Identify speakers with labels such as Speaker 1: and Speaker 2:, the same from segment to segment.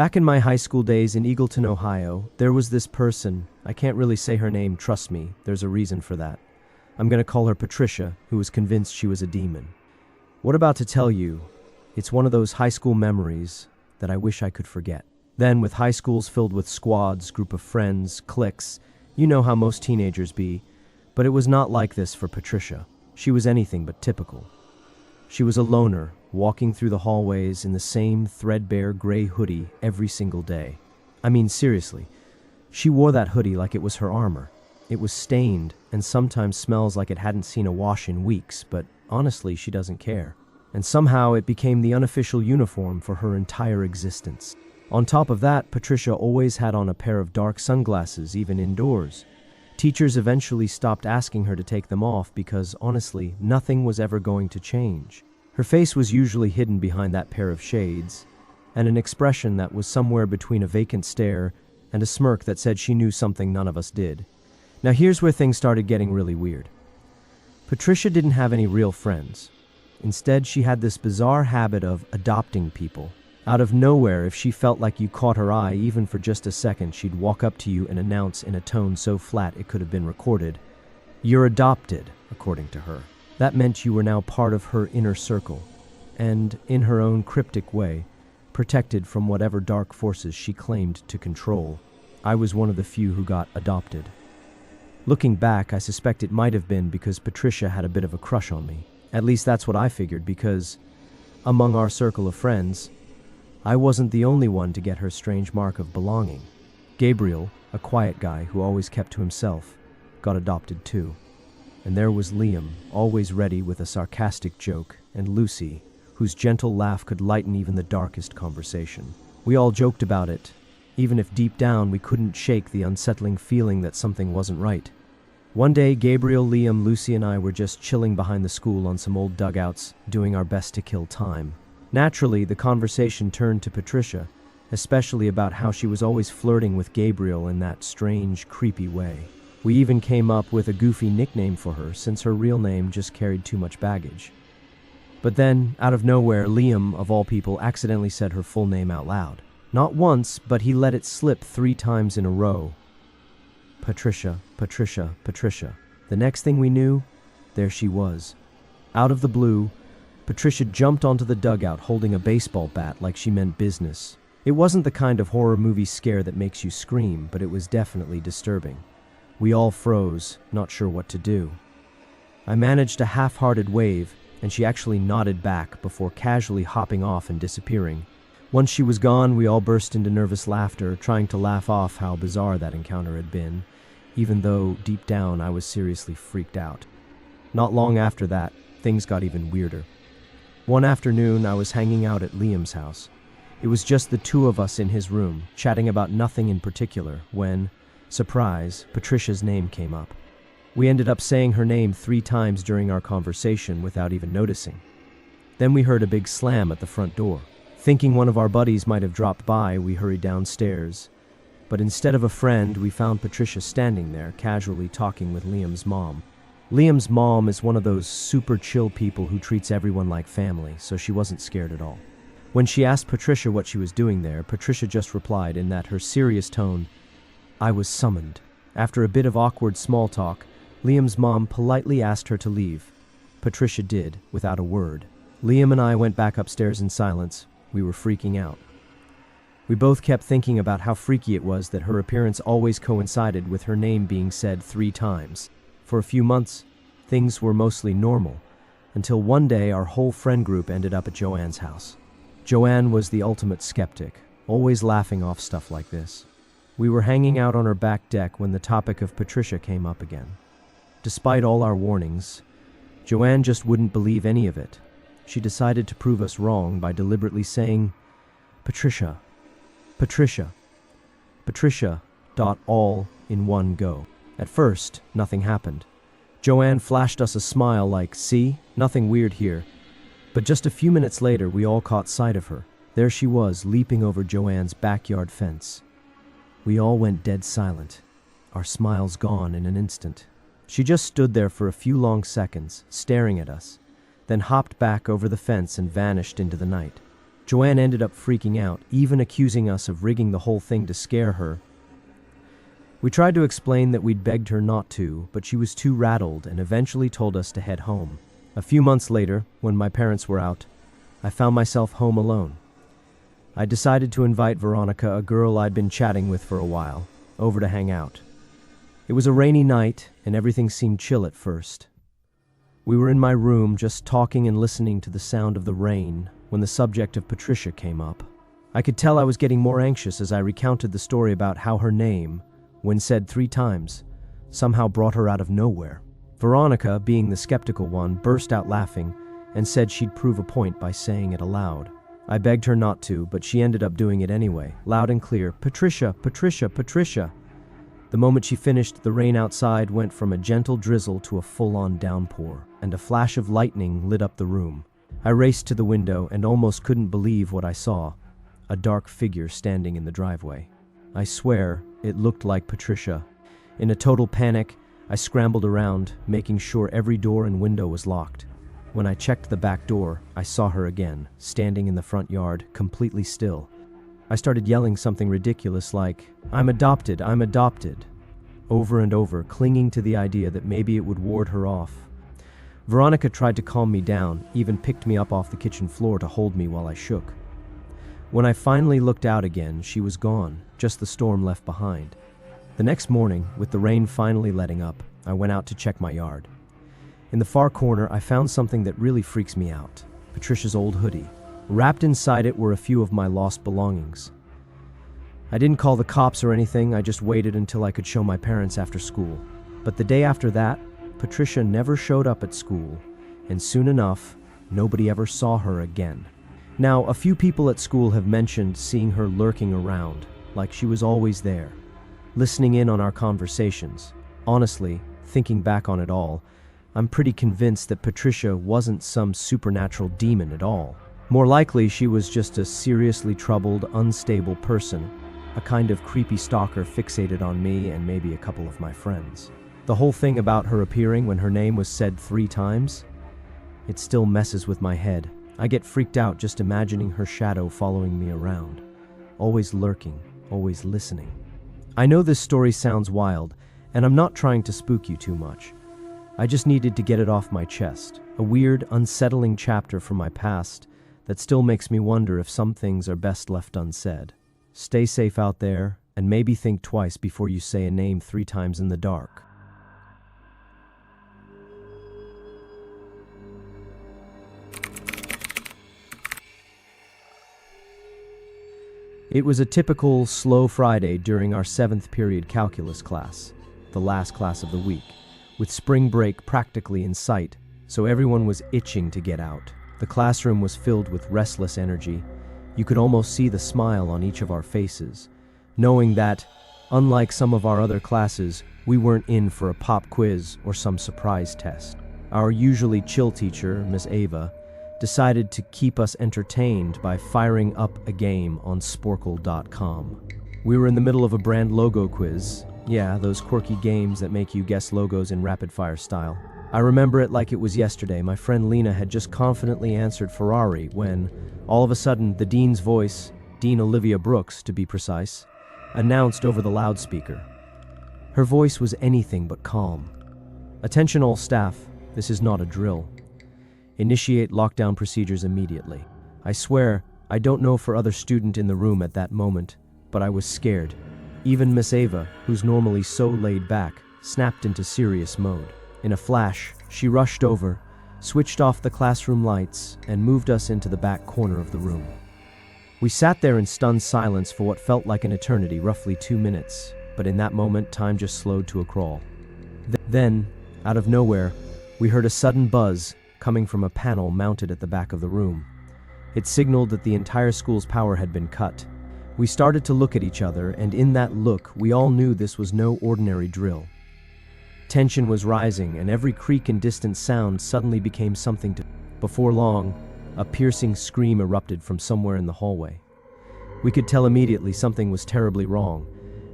Speaker 1: Back in my high school days in Eagleton, Ohio, there was this person. I can't really say her name, trust me, there's a reason for that. I'm gonna call her Patricia, who was convinced she was a demon. What I'm about to tell you, it's one of those high school memories that I wish I could forget. Then, with high schools filled with squads, group of friends, cliques, you know how most teenagers be, but it was not like this for Patricia. She was anything but typical. She was a loner, walking through the hallways in the same threadbare gray hoodie every single day. I mean, seriously, she wore that hoodie like it was her armor. It was stained and sometimes smells like it hadn't seen a wash in weeks, but honestly, she doesn't care. And somehow it became the unofficial uniform for her entire existence. On top of that, Patricia always had on a pair of dark sunglasses, even indoors. Teachers eventually stopped asking her to take them off because, honestly, nothing was ever going to change. Her face was usually hidden behind that pair of shades, and an expression that was somewhere between a vacant stare and a smirk that said she knew something none of us did. Now here's where things started getting really weird. Patricia didn't have any real friends. Instead, she had this bizarre habit of adopting people. Out of nowhere, if she felt like you caught her eye even for just a second, she'd walk up to you and announce in a tone so flat it could have been recorded, "You're adopted," according to her. That meant you were now part of her inner circle, and, in her own cryptic way, protected from whatever dark forces she claimed to control. I was one of the few who got adopted. Looking back, I suspect it might have been because Patricia had a bit of a crush on me. At least that's what I figured, because, among our circle of friends, I wasn't the only one to get her strange mark of belonging. Gabriel, a quiet guy who always kept to himself, got adopted too. And there was Liam, always ready with a sarcastic joke, and Lucy, whose gentle laugh could lighten even the darkest conversation. We all joked about it, even if deep down we couldn't shake the unsettling feeling that something wasn't right. One day, Gabriel, Liam, Lucy, and I were just chilling behind the school on some old dugouts, doing our best to kill time. Naturally, the conversation turned to Patricia, especially about how she was always flirting with Gabriel in that strange, creepy way. We even came up with a goofy nickname for her, since her real name just carried too much baggage. But then, out of nowhere, Liam, of all people, accidentally said her full name out loud. Not once, but he let it slip 3 times in a row. Patricia, Patricia, Patricia. The next thing we knew, there she was. Out of the blue, Patricia jumped onto the dugout holding a baseball bat like she meant business. It wasn't the kind of horror movie scare that makes you scream, but it was definitely disturbing. We all froze, not sure what to do. I managed a half-hearted wave, and she actually nodded back before casually hopping off and disappearing. Once she was gone, we all burst into nervous laughter, trying to laugh off how bizarre that encounter had been, even though, deep down, I was seriously freaked out. Not long after that, things got even weirder. One afternoon, I was hanging out at Liam's house. It was just the 2 of us in his room, chatting about nothing in particular, when, surprise, Patricia's name came up. We ended up saying her name 3 times during our conversation without even noticing. Then we heard a big slam at the front door. Thinking one of our buddies might have dropped by, we hurried downstairs. But instead of a friend, we found Patricia standing there, casually talking with Liam's mom. Liam's mom is one of those super chill people who treats everyone like family, so she wasn't scared at all. When she asked Patricia what she was doing there, Patricia just replied in that her serious tone, "I was summoned." After a bit of awkward small talk, Liam's mom politely asked her to leave. Patricia did, without a word. Liam and I went back upstairs in silence. We were freaking out. We both kept thinking about how freaky it was that her appearance always coincided with her name being said 3 times. For a few months, things were mostly normal, until one day our whole friend group ended up at Joanne's house. Joanne was the ultimate skeptic, always laughing off stuff like this. We were hanging out on her back deck when the topic of Patricia came up again. Despite all our warnings, Joanne just wouldn't believe any of it. She decided to prove us wrong by deliberately saying, Patricia, Patricia, Patricia, all in one go. At first, nothing happened. Joanne flashed us a smile like, "See, nothing weird here." But just a few minutes later, we all caught sight of her. There she was, leaping over Joanne's backyard fence. We all went dead silent, our smiles gone in an instant. She just stood there for a few long seconds, staring at us, then hopped back over the fence and vanished into the night. Joanne ended up freaking out, even accusing us of rigging the whole thing to scare her. We tried to explain that we'd begged her not to, but she was too rattled and eventually told us to head home. A few months later, when my parents were out, I found myself home alone. I decided to invite Veronica, a girl I'd been chatting with for a while, over to hang out. It was a rainy night, and everything seemed chill at first. We were in my room just talking and listening to the sound of the rain when the subject of Patricia came up. I could tell I was getting more anxious as I recounted the story about how her name, when said 3 times, somehow brought her out of nowhere. Veronica, being the skeptical one, burst out laughing and said she'd prove a point by saying it aloud. I begged her not to, but she ended up doing it anyway, loud and clear. "Patricia, Patricia, Patricia." The moment she finished, the rain outside went from a gentle drizzle to a full-on downpour, and a flash of lightning lit up the room. I raced to the window and almost couldn't believe what I saw, a dark figure standing in the driveway. I swear, it looked like Patricia. In a total panic, I scrambled around, making sure every door and window was locked. When I checked the back door, I saw her again, standing in the front yard, completely still. I started yelling something ridiculous like, I'm adopted," over and over, clinging to the idea that maybe it would ward her off. Veronica tried to calm me down, even picked me up off the kitchen floor to hold me while I shook. When I finally looked out again, she was gone, just the storm left behind. The next morning, with the rain finally letting up, I went out to check my yard. In the far corner, I found something that really freaks me out: Patricia's old hoodie. Wrapped inside it were a few of my lost belongings. I didn't call the cops or anything, I just waited until I could show my parents after school. But the day after that, Patricia never showed up at school, and soon enough, nobody ever saw her again. Now, a few people at school have mentioned seeing her lurking around, like she was always there, listening in on our conversations. Honestly, thinking back on it all, I'm pretty convinced that Patricia wasn't some supernatural demon at all. More likely, she was just a seriously troubled, unstable person, a kind of creepy stalker fixated on me and maybe a couple of my friends. The whole thing about her appearing when her name was said 3 times, it still messes with my head. I get freaked out just imagining her shadow following me around, always lurking, always listening. I know this story sounds wild, and I'm not trying to spook you too much. I just needed to get it off my chest, a weird, unsettling chapter from my past that still makes me wonder if some things are best left unsaid. Stay safe out there, and maybe think twice before you say a name 3 times in the dark. It was a typical slow Friday during our 7th period calculus class, the last class of the week, with spring break practically in sight, so everyone was itching to get out. The classroom was filled with restless energy. You could almost see the smile on each of our faces, knowing that, unlike some of our other classes, we weren't in for a pop quiz or some surprise test. Our usually chill teacher, Miss Ava, decided to keep us entertained by firing up a game on sporkle.com. We were in the middle of a brand logo quiz. Yeah, those quirky games that make you guess logos in rapid-fire style. I remember it like it was yesterday. My friend Lena had just confidently answered Ferrari when, all of a sudden, the dean's voice, Dean Olivia Brooks to be precise, announced over the loudspeaker. Her voice was anything but calm. "Attention all staff, this is not a drill. Initiate lockdown procedures immediately." I swear, I don't know for other student in the room at that moment, but I was scared. Even Miss Ava, who's normally so laid back, snapped into serious mode. In a flash, she rushed over, switched off the classroom lights, and moved us into the back corner of the room. We sat there in stunned silence for what felt like an eternity, roughly 2 minutes, but in that moment, time just slowed to a crawl. Then, out of nowhere, we heard a sudden buzz coming from a panel mounted at the back of the room. It signaled that the entire school's power had been cut. We started to look at each other, and in that look, we all knew this was no ordinary drill. Tension was rising, and every creak and distant sound suddenly became something to... Before long, a piercing scream erupted from somewhere in the hallway. We could tell immediately something was terribly wrong,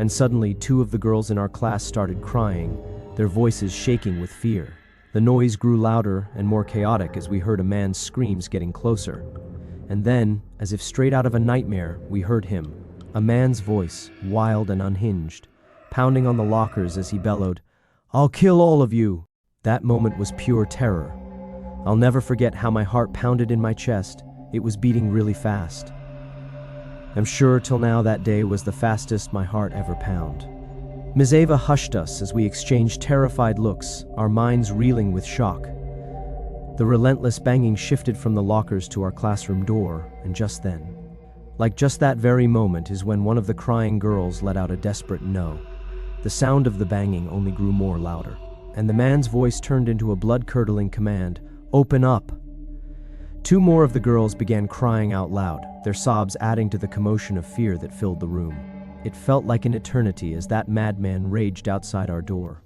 Speaker 1: and suddenly 2 of the girls in our class started crying, their voices shaking with fear. The noise grew louder and more chaotic as we heard a man's screams getting closer. And then, as if straight out of a nightmare, we heard him, a man's voice, wild and unhinged, pounding on the lockers as he bellowed, "I'll kill all of you!" That moment was pure terror. I'll never forget how my heart pounded in my chest. It was beating really fast. I'm sure till now that day was the fastest my heart ever pounded. Ms. Ava hushed us as we exchanged terrified looks, our minds reeling with shock. The relentless banging shifted from the lockers to our classroom door, and just then, like just that very moment, is when one of the crying girls let out a desperate no. The sound of the banging only grew more louder, and the man's voice turned into a blood-curdling command, "Open up!" Two more of the girls began crying out loud, their sobs adding to the commotion of fear that filled the room. It felt like an eternity as that madman raged outside our door.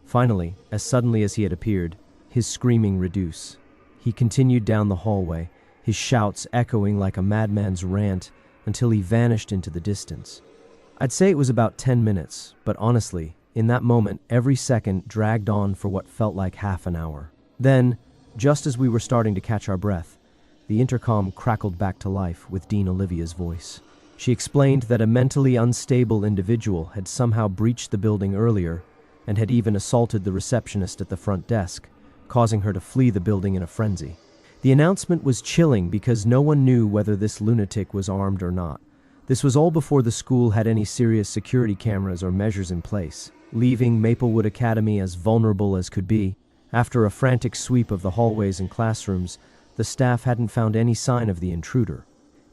Speaker 1: Finally, as suddenly as he had appeared, his screaming reduced. He continued down the hallway, his shouts echoing like a madman's rant until he vanished into the distance. I'd say it was about 10 minutes, but honestly, in that moment, every second dragged on for what felt like half an hour. Then, just as we were starting to catch our breath, the intercom crackled back to life with Dean Olivia's voice. She explained that a mentally unstable individual had somehow breached the building earlier and had even assaulted the receptionist at the front desk, causing her to flee the building in a frenzy. The announcement was chilling because no one knew whether this lunatic was armed or not. This was all before the school had any serious security cameras or measures in place, leaving Maplewood Academy as vulnerable as could be. After a frantic sweep of the hallways and classrooms, the staff hadn't found any sign of the intruder.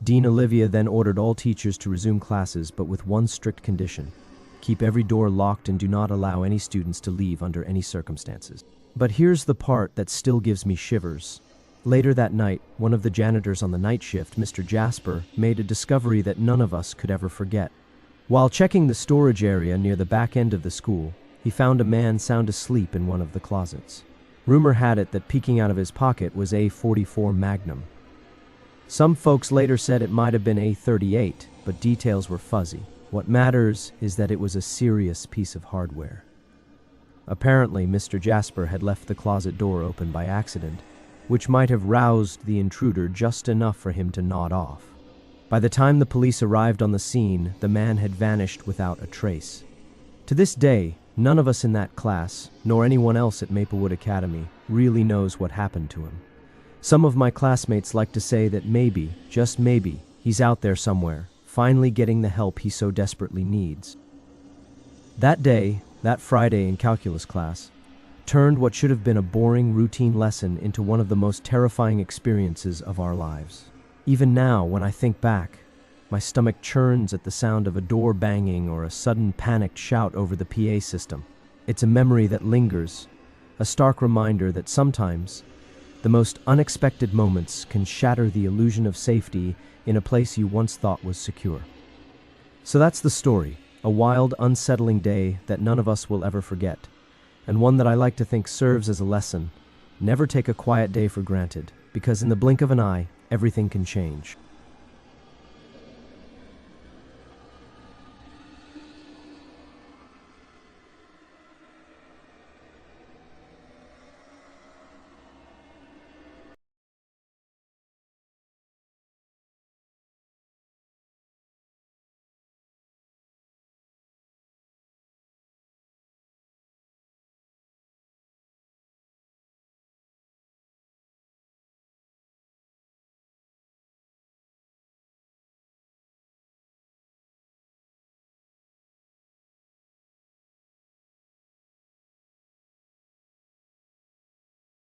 Speaker 1: Dean Olivia then ordered all teachers to resume classes, but with one strict condition: keep every door locked and do not allow any students to leave under any circumstances. But here's the part that still gives me shivers. Later that night, one of the janitors on the night shift, Mr. Jasper, made a discovery that none of us could ever forget. While checking the storage area near the back end of the school, he found a man sound asleep in one of the closets. Rumor had it that peeking out of his pocket was a .44 Magnum. Some folks later said it might have been a .38, but details were fuzzy. What matters is that it was a serious piece of hardware. Apparently, Mr. Jasper had left the closet door open by accident, which might have roused the intruder just enough for him to nod off. By the time the police arrived on the scene, the man had vanished without a trace. To this day, none of us in that class, nor anyone else at Maplewood Academy, really knows what happened to him. Some of my classmates like to say that maybe, just maybe, he's out there somewhere, finally getting the help he so desperately needs. That day, that Friday in calculus class, turned what should have been a boring, routine lesson into one of the most terrifying experiences of our lives. Even now, when I think back, my stomach churns at the sound of a door banging or a sudden panicked shout over the PA system. It's a memory that lingers, a stark reminder that sometimes the most unexpected moments can shatter the illusion of safety in a place you once thought was secure. So that's the story, a wild, unsettling day that none of us will ever forget, and one that I like to think serves as a lesson. Never take a quiet day for granted, because in the blink of an eye, everything can change.